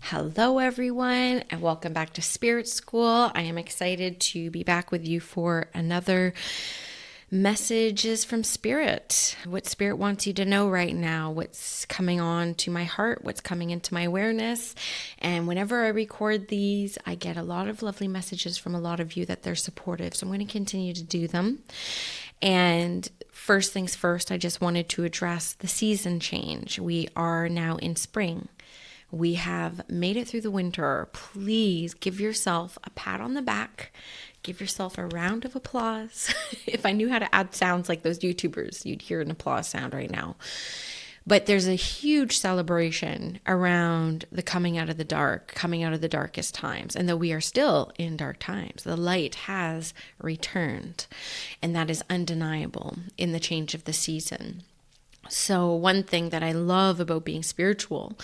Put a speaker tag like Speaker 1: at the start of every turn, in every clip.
Speaker 1: Hello, everyone, and welcome back to Spirit School. I am excited to be back with you for another messages from Spirit. What Spirit wants you to know right now, what's coming on to my heart, what's coming into my awareness. And whenever I record these, I get a lot of lovely messages from a lot of you that they're supportive. So I'm going to continue to do them. And first things first, I just wanted to address the season change. We are now in spring. We have made it through the winter. Please give yourself a pat on the back. Give yourself a round of applause. If I knew how to add sounds like those YouTubers, you'd hear an applause sound right now. But there's a huge celebration around the coming out of the dark, coming out of the darkest times. And though we are still in dark times, the light has returned. And that is undeniable in the change of the season. So one thing that I love about being spiritual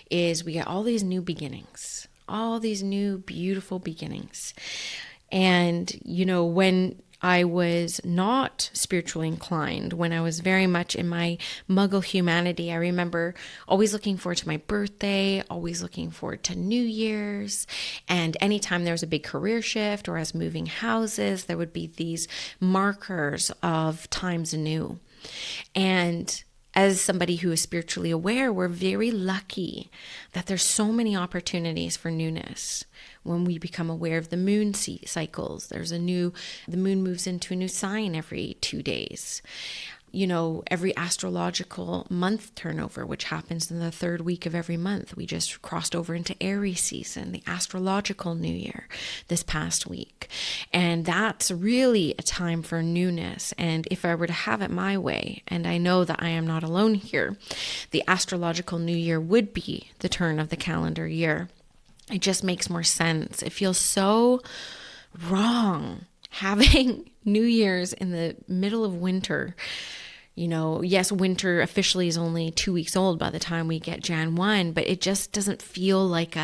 Speaker 1: is we get all these new beginnings, all these new beautiful beginnings. And, when I was not spiritually inclined, when I was very much in my muggle humanity, I remember always looking forward to my birthday, always looking forward to New Year's. And anytime there was a big career shift or I was moving houses, there would be these markers of times anew. And as somebody who is spiritually aware, we're very lucky that there's so many opportunities for newness. When we become aware of the moon cycles, the moon moves into a new sign every 2 days. Every astrological month turnover, which happens in the third week of every month. We just crossed over into Aries season, the astrological new year this past week. And that's really a time for newness. And if I were to have it my way, and I know that I am not alone here, the astrological new year would be the turn of the calendar year. It just makes more sense. It feels so wrong having New Year's in the middle of winter. Yes, winter officially is only 2 weeks old by the time we get Jan 1, but it just doesn't feel like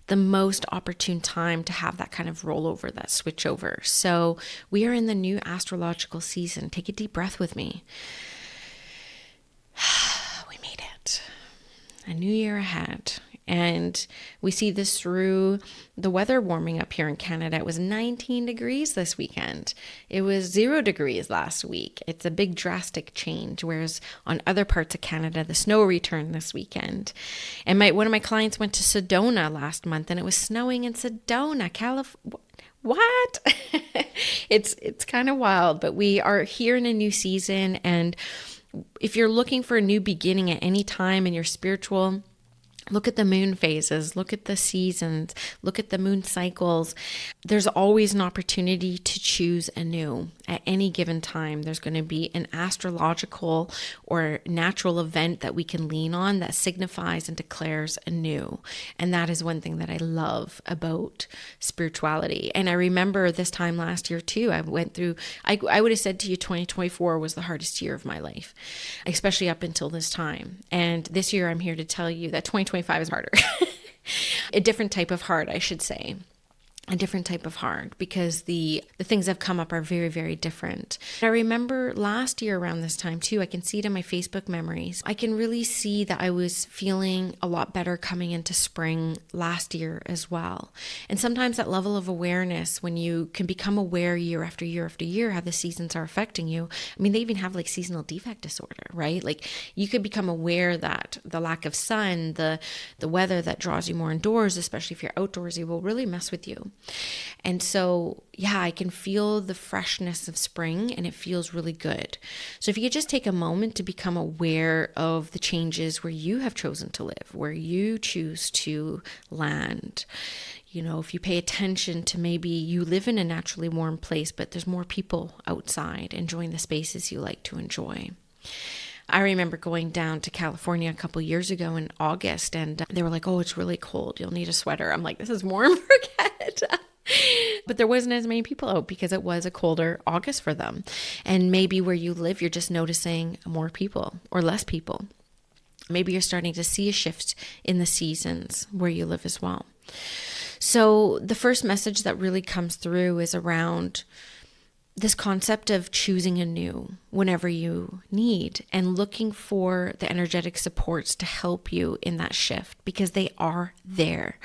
Speaker 1: the most opportune time to have that kind of rollover, that switch over. So we are in the new astrological season. Take a deep breath with me. We made it. A new year ahead. And we see this through the weather warming up here in Canada. It was 19 degrees this weekend. It was 0 degrees last week. It's a big drastic change, whereas on other parts of Canada, the snow returned this weekend. And one of my clients went to Sedona last month, and it was snowing in Sedona, California. What? It's kind of wild, but we are here in a new season. And if you're looking for a new beginning at any time in your spiritual, look at the moon phases, look at the seasons, look at the moon cycles. There's always an opportunity to choose anew. At any given time, there's going to be an astrological or natural event that we can lean on that signifies and declares anew. And that is one thing that I love about spirituality. And I remember this time last year too, I went through, I would have said to you 2024 was the hardest year of my life, especially up until this time. And this year I'm here to tell you that 2025 is harder. A different type of hard, I should say. A different type of hard, because the things that have come up are very, very different. I remember last year around this time too, I can see it in my Facebook memories. I can really see that I was feeling a lot better coming into spring last year as well. And sometimes that level of awareness, when you can become aware year after year after year how the seasons are affecting you. I mean, they even have like seasonal defect disorder, right? Like you could become aware that the lack of sun, the weather that draws you more indoors, especially if you're outdoorsy, will really mess with you. And so, I can feel the freshness of spring, and it feels really good. So if you could just take a moment to become aware of the changes where you have chosen to live, where you choose to land. If you pay attention to, maybe you live in a naturally warm place, but there's more people outside enjoying the spaces you like to enjoy. I remember going down to California a couple years ago in August, and they were like, oh, it's really cold. You'll need a sweater. I'm like, this is warm, forget it. But there wasn't as many people out because it was a colder August for them. And maybe where you live, you're just noticing more people or less people. Maybe you're starting to see a shift in the seasons where you live as well. So the first message that really comes through is around this concept of choosing anew whenever you need and looking for the energetic supports to help you in that shift, because they are there.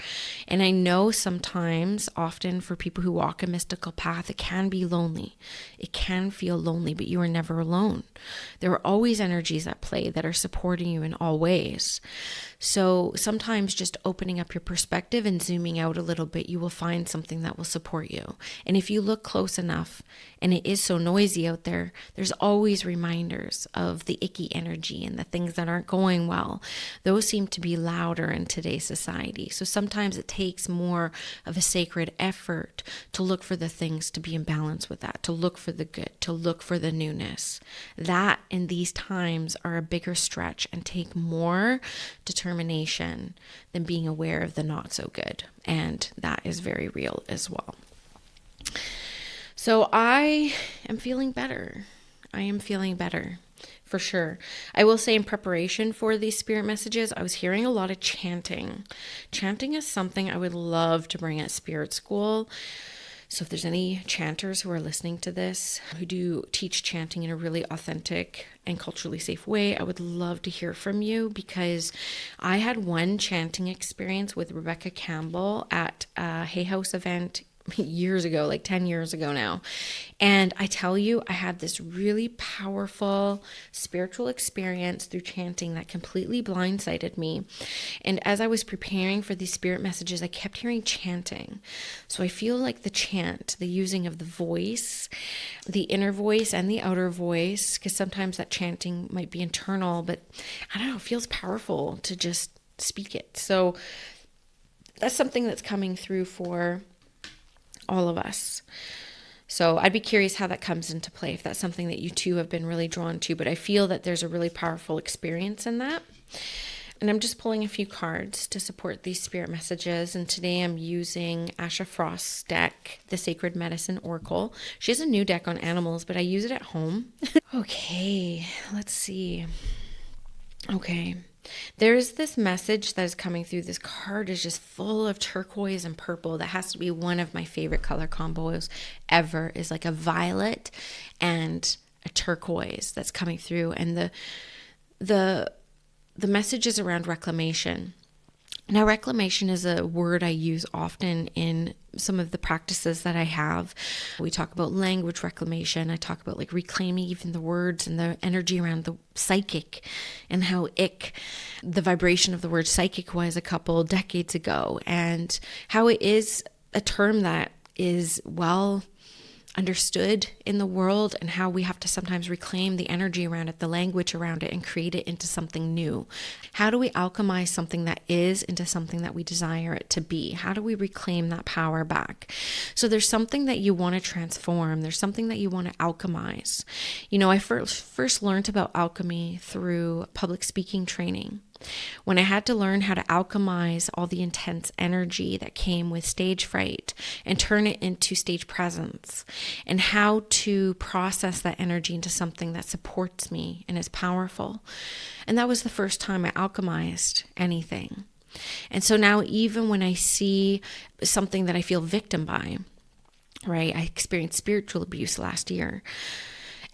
Speaker 1: And I know sometimes, often for people who walk a mystical path, it can be lonely. It can feel lonely, but you are never alone. There are always energies at play that are supporting you in all ways. So sometimes just opening up your perspective and zooming out a little bit, you will find something that will support you. And if you look close enough, and it is so noisy out there, there's always reminders of the icky energy and the things that aren't going well. Those seem to be louder in today's society. So sometimes it takes more of a sacred effort to look for the things to be in balance with that, to look for the good, to look for the newness. That in these times are a bigger stretch and take more determination than being aware of the not so good. And that is very real as well. So I am feeling better. I am feeling better for sure. I will say, in preparation for these spirit messages, I was hearing a lot of chanting. Chanting is something I would love to bring at spirit school. So if there's any chanters who are listening to this, who do teach chanting in a really authentic and culturally safe way, I would love to hear from you, because I had one chanting experience with Rebecca Campbell at a Hay House event years ago, like 10 years ago now. And I tell you, I had this really powerful spiritual experience through chanting that completely blindsided me. And as I was preparing for these spirit messages, I kept hearing chanting. So I feel like the chant, the using of the voice, the inner voice and the outer voice, because sometimes that chanting might be internal, but I don't know, it feels powerful to just speak it. So that's something that's coming through for all of us. So I'd be curious how that comes into play, if that's something that you too have been really drawn to. But I feel that there's a really powerful experience in that. And I'm just pulling a few cards to support these spirit messages. And today I'm using Asha Frost's deck, the Sacred Medicine Oracle. She has a new deck on animals, but I use it at home. Okay, let's see. Okay. There's this message that is coming through. This card is just full of turquoise and purple. That has to be one of my favorite color combos ever, is like a violet and a turquoise that's coming through. And the message is around reclamation. Now, reclamation is a word I use often in some of the practices that I have. We talk about language reclamation. I talk about like reclaiming even the words and the energy around the psychic, and how the vibration of the word psychic was a couple decades ago, and how it is a term that is well understood in the world, and how we have to sometimes reclaim the energy around it, the language around it, and create it into something new. How do we alchemize something that is into something that we desire it to be? How do we reclaim that power back? So there's something that you want to transform. There's something that you want to alchemize. You know, I first learned about alchemy through public speaking training, when I had to learn how to alchemize all the intense energy that came with stage fright and turn it into stage presence, and how to process that energy into something that supports me and is powerful. And that was the first time I alchemized anything. And so now, even when I see something that I feel victim by, right? I experienced spiritual abuse last year.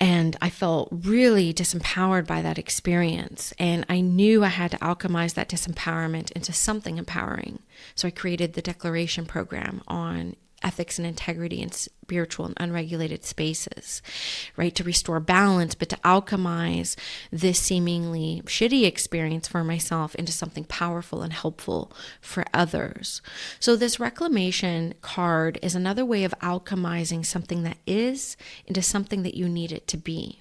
Speaker 1: And I felt really disempowered by that experience. And I knew I had to alchemize that disempowerment into something empowering. So I created the Declaration program on ethics and integrity in spiritual and unregulated spaces, right? To restore balance, but to alchemize this seemingly shitty experience for myself into something powerful and helpful for others. So this reclamation card is another way of alchemizing something that is into something that you need it to be.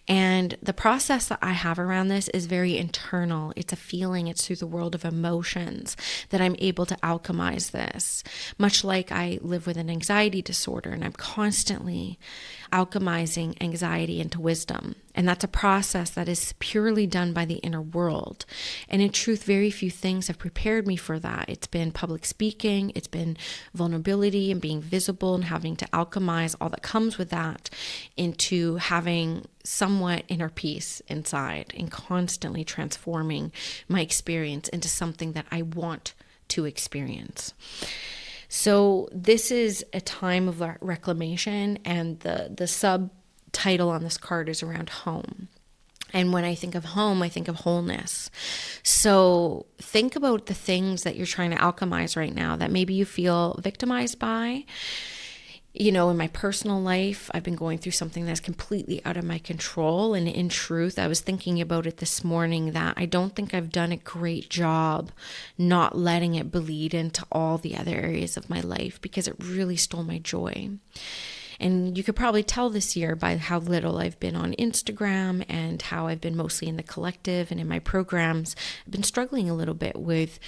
Speaker 1: And the process that I have around this is very internal. It's a feeling. It's through the world of emotions that I'm able to alchemize this. Much like I live with an anxiety disorder, and I'm constantly alchemizing anxiety into wisdom. And that's a process that is purely done by the inner world. And in truth, very few things have prepared me for that. It's been public speaking, it's been vulnerability and being visible, and having to alchemize all that comes with that into having somewhat inner peace inside, and constantly transforming my experience into something that I want to experience. So this is a time of reclamation, and the subtitle on this card is around home. And when I think of home, I think of wholeness. So think about the things that you're trying to alchemize right now that maybe you feel victimized by. You know, in my personal life, I've been going through something that's completely out of my control. And in truth, I was thinking about it this morning that I don't think I've done a great job not letting it bleed into all the other areas of my life, because it really stole my joy. And you could probably tell this year by how little I've been on Instagram and how I've been mostly in the collective and in my programs. I've been struggling a little bit with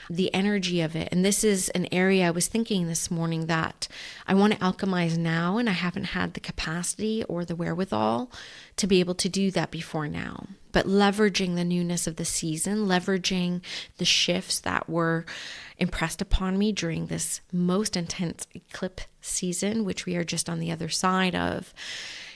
Speaker 1: the energy of it. And this is an area I was thinking this morning that I want to alchemize now, and I haven't had the capacity or the wherewithal to be able to do that before now. But leveraging the newness of the season, leveraging the shifts that were impressed upon me during this most intense eclipse season, which we are just on the other side of.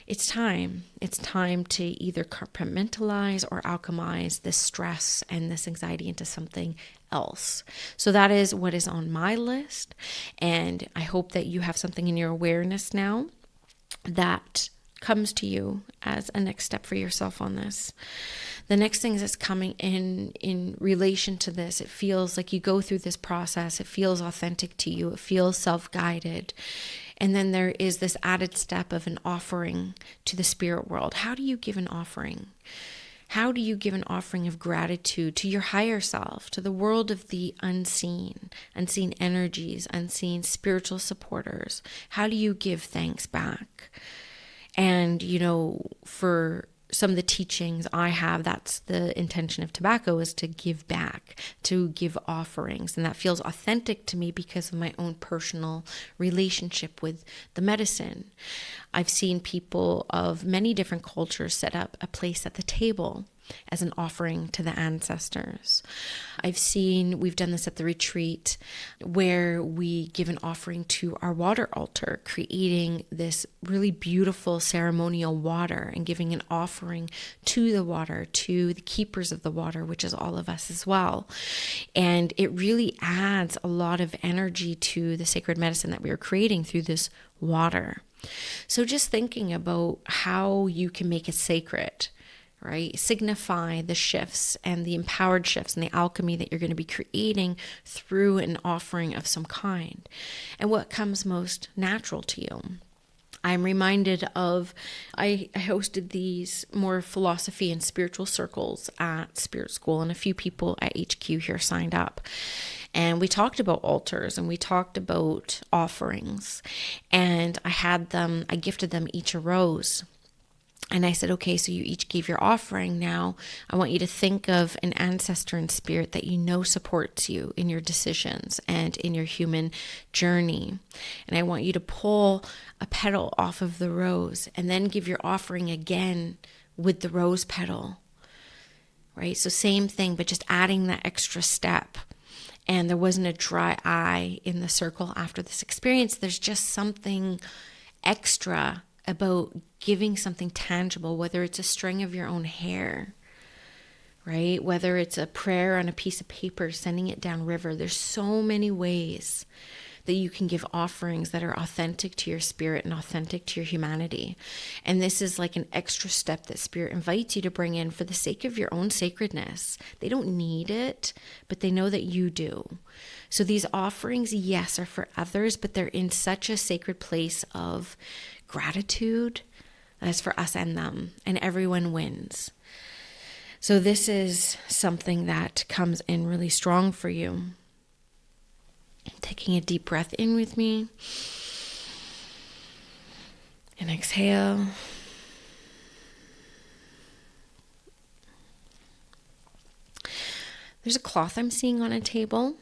Speaker 1: It's time. It's time to either compartmentalize or alchemize this stress and this anxiety into something else. So that is what is on my list. And I hope that you have something in your awareness now that comes to you as a next step for yourself on this. The next thing that's coming in relation to this, it feels like you go through this process. It feels authentic to you. It feels self-guided. And then there is this added step of an offering to the spirit world. How do you give an offering? How do you give an offering of gratitude to your higher self, to the world of the unseen energies, unseen spiritual supporters? How do you give thanks back? And, you know, for some of the teachings I have, that's the intention of tobacco, is to give back, to give offerings. And that feels authentic to me because of my own personal relationship with the medicine. I've seen people of many different cultures set up a place at the table as an offering to the ancestors. We've done this at the retreat, where we give an offering to our water altar, creating this really beautiful ceremonial water and giving an offering to the water, to the keepers of the water, which is all of us as well. And it really adds a lot of energy to the sacred medicine that we are creating through this water. So just thinking about how you can make it sacred, right? Signify the shifts and the empowered shifts and the alchemy that you're going to be creating through an offering of some kind, and what comes most natural to you. I'm reminded of, I hosted these more philosophy and spiritual circles at Spirit School, and a few people at HQ here signed up. And we talked about altars and we talked about offerings, and I gifted them each a rose. And I said, okay, so you each gave your offering. Now I want you to think of an ancestor in spirit that you know supports you in your decisions and in your human journey. And I want you to pull a petal off of the rose and then give your offering again with the rose petal, right? So same thing, but just adding that extra step. And there wasn't a dry eye in the circle after this experience. There's just something extra about giving something tangible, whether it's a string of your own hair, right? Whether it's a prayer on a piece of paper, sending it down river. There's so many ways that you can give offerings that are authentic to your spirit and authentic to your humanity. And this is like an extra step that Spirit invites you to bring in for the sake of your own sacredness. They don't need it, but they know that you do. So these offerings, yes, are for others, but they're in such a sacred place of gratitude that is for us and them, and everyone wins. So this is something that comes in really strong for you. Taking a deep breath in with me and exhale. There's a cloth I'm seeing on a table,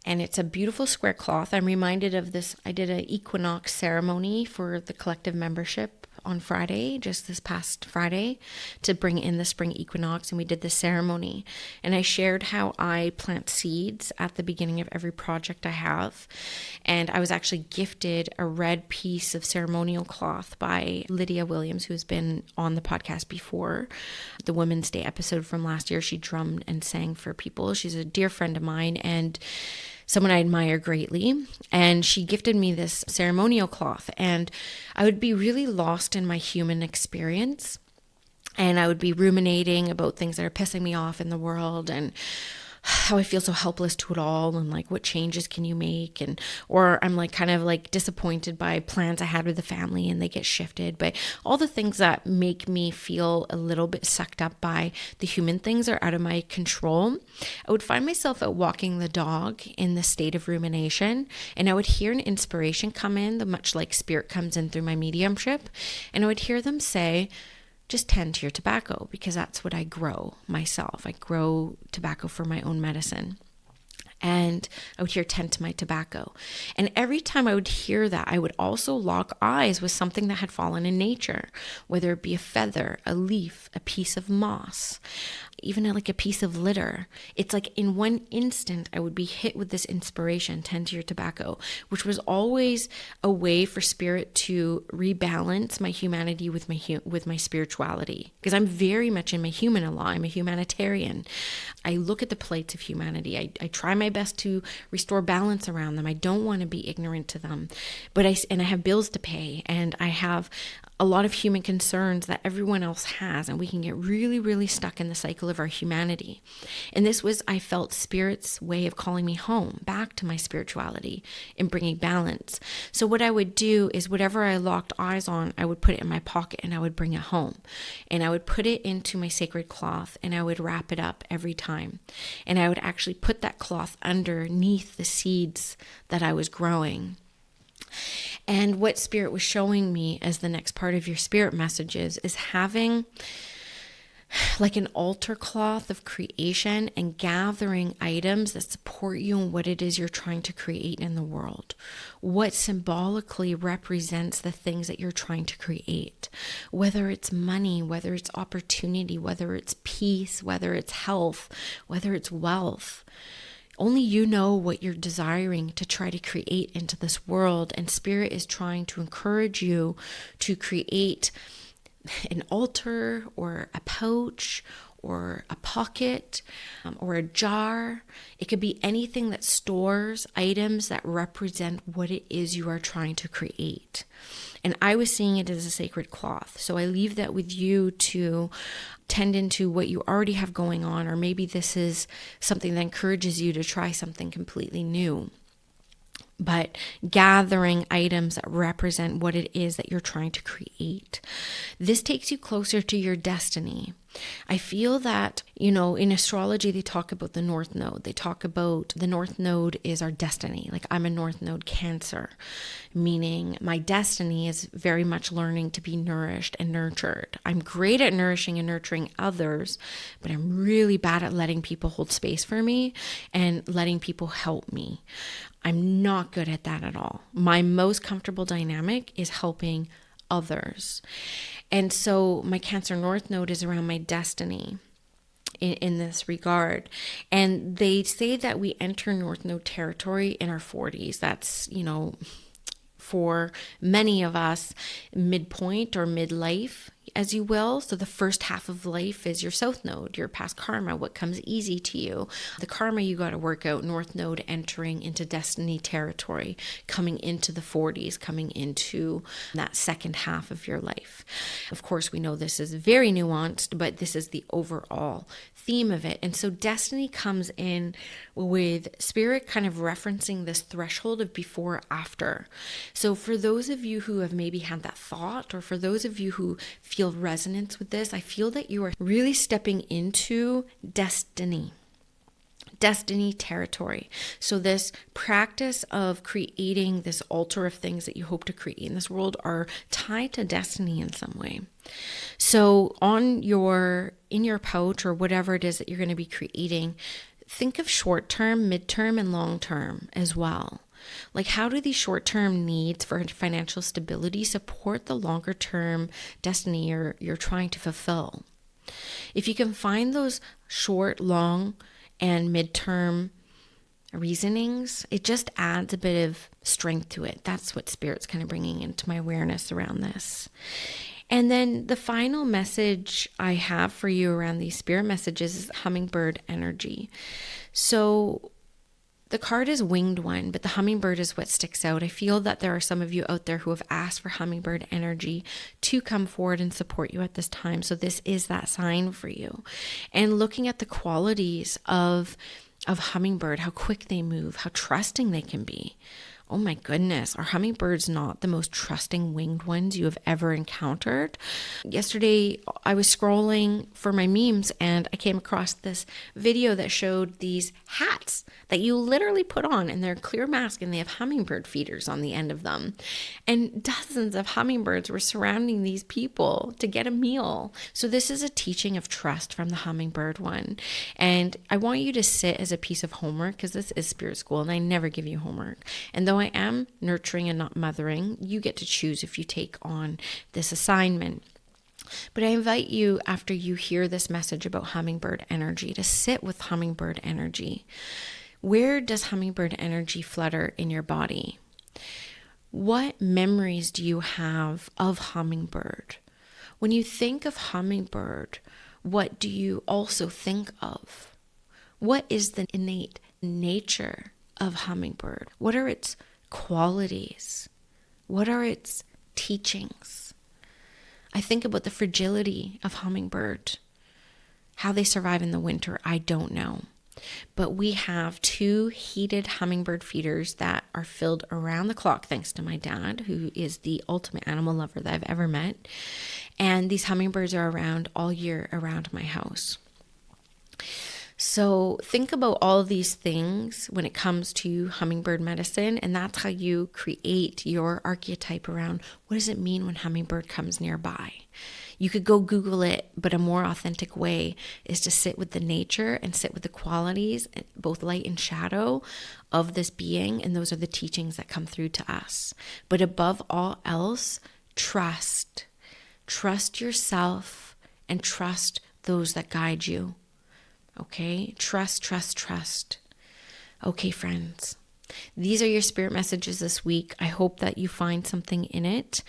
Speaker 1: and it's a beautiful square cloth. I'm reminded of this. I did an equinox ceremony for the collective membership on Friday, just this past Friday, to bring in the spring equinox, and we did the ceremony. And I shared how I plant seeds at the beginning of every project I have. And I was actually gifted a red piece of ceremonial cloth by Lydia Williams, who has been on the podcast before. The Women's Day episode from last year, she drummed and sang for people. She's a dear friend of mine, and someone I admire greatly, and she gifted me this ceremonial cloth, and I would be really lost in my human experience, and I would be ruminating about things that are pissing me off in the world, and how I feel so helpless to it all, and like, what changes can you make? And or I'm like kind of like disappointed by plans I had with the family and they get shifted. But all the things that make me feel a little bit sucked up by the human things are out of my control. I would find myself out walking the dog in the state of rumination, and I would hear an inspiration come in, much like spirit comes in through my mediumship, and I would hear them say, just tend to your tobacco, because that's what I grow myself. I grow tobacco for my own medicine. And I would hear tend to my tobacco. And every time I would hear that, I would also lock eyes with something that had fallen in nature, whether it be a feather, a leaf, a piece of moss, even like a piece of litter. It's like in one instant, I would be hit with this inspiration, tend to your tobacco, which was always a way for spirit to rebalance my humanity with my spirituality. Because I'm very much in my human law. I'm a humanitarian. I look at the plates of humanity. I try my best to restore balance around them. I don't want to be ignorant to them, but I have bills to pay, and I have a lot of human concerns that everyone else has, and we can get really, really stuck in the cycle of our humanity. And this was, I felt, Spirit's way of calling me home, back to my spirituality and bringing balance. So what I would do is whatever I locked eyes on, I would put it in my pocket and I would bring it home. And I would put it into my sacred cloth and I would wrap it up every time. And I would actually put that cloth underneath the seeds that I was growing. And what Spirit was showing me as the next part of your spirit messages is having like an altar cloth of creation and gathering items that support you in what it is you're trying to create in the world. What symbolically represents the things that you're trying to create, whether it's money, whether it's opportunity, whether it's peace, whether it's health, whether it's wealth. Only you know what you're desiring to try to create into this world, and Spirit is trying to encourage you to create an altar or a pouch or a pocket or a jar. It could be anything that stores items that represent what it is you are trying to create. And I was seeing it as a sacred cloth. So I leave that with you to tend into what you already have going on, or maybe this is something that encourages you to try something completely new. But gathering items that represent what it is that you're trying to create. This takes you closer to your destiny. I feel that, in astrology, they talk about the North Node. They talk about the North Node is our destiny. Like, I'm a North Node Cancer, meaning my destiny is very much learning to be nourished and nurtured. I'm great at nourishing and nurturing others, but I'm really bad at letting people hold space for me and letting people help me. I'm not good at that at all. My most comfortable dynamic is helping others. And so my Cancer North Node is around my destiny in this regard. And they say that we enter North Node territory in our 40s. That's, for many of us, midpoint or midlife, as you will. So the first half of life is your South Node, your past karma, what comes easy to you. The karma you got to work out, North Node entering into destiny territory, coming into the 40s, coming into that second half of your life. Of course, we know this is very nuanced, but this is the overall theme of it. And so destiny comes in with Spirit kind of referencing this threshold of before, after. So for those of you who have maybe had that thought, or for those of you who feel resonance with this, I feel that you are really stepping into destiny territory. So this practice of creating this altar of things that you hope to create in this world are tied to destiny in some way. So in your pouch or whatever it is that you're going to be creating, think of short-term, mid-term, and long-term as well. Like, how do these short-term needs for financial stability support the longer-term destiny you're trying to fulfill? If you can find those short, long, and mid-term reasonings, it just adds a bit of strength to it. That's what Spirit's kind of bringing into my awareness around this. And then the final message I have for you around these spirit messages is hummingbird energy. So The card is winged one, but the hummingbird is what sticks out. I feel that there are some of you out there who have asked for hummingbird energy to come forward and support you at this time. So this is that sign for you. And looking at the qualities of hummingbird, how quick they move, how trusting they can be. Oh my goodness, are hummingbirds not the most trusting winged ones you have ever encountered? Yesterday, I was scrolling for my memes and I came across this video that showed these hats that you literally put on, and they're clear mask and they have hummingbird feeders on the end of them. And dozens of hummingbirds were surrounding these people to get a meal. So this is a teaching of trust from the hummingbird one. And I want you to sit as a piece of homework, because this is spirit school and I never give you homework. And though I am nurturing and not mothering, you get to choose if you take on this assignment. But I invite you, after you hear this message about hummingbird energy, to sit with hummingbird energy. Where does hummingbird energy flutter in your body? What memories do you have of hummingbird? When you think of hummingbird, what do you also think of? What is the innate nature of hummingbird? What are its qualities? What are its teachings? I think about the fragility of hummingbird. How they survive in the winter, I don't know. But we have 2 heated hummingbird feeders that are filled around the clock, thanks to my dad, who is the ultimate animal lover that I've ever met. And these hummingbirds are around all year around my house. So think about all these things when it comes to hummingbird medicine, and that's how you create your archetype around what does it mean when hummingbird comes nearby. You could go Google it, but a more authentic way is to sit with the nature and sit with the qualities, both light and shadow, of this being, and those are the teachings that come through to us. But above all else, trust. Trust yourself and trust those that guide you. Okay, trust, trust, trust. Okay, friends, these are your spirit messages this week. I hope that you find something in it.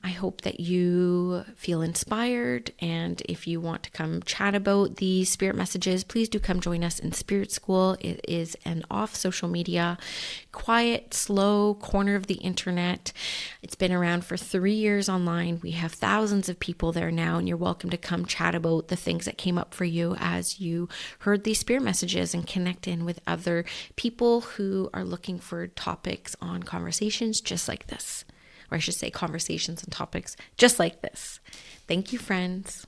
Speaker 1: I hope that you feel inspired. And if you want to come chat about these spirit messages, please do come join us in Spirit School. It is an off social media, quiet, slow corner of the internet. It's been around for 3 years online. We have thousands of people there now, and you're welcome to come chat about the things that came up for you as you heard these spirit messages and connect in with other people who are looking for topics on conversations just like this, or I should say conversations and topics just like this. Thank you, friends.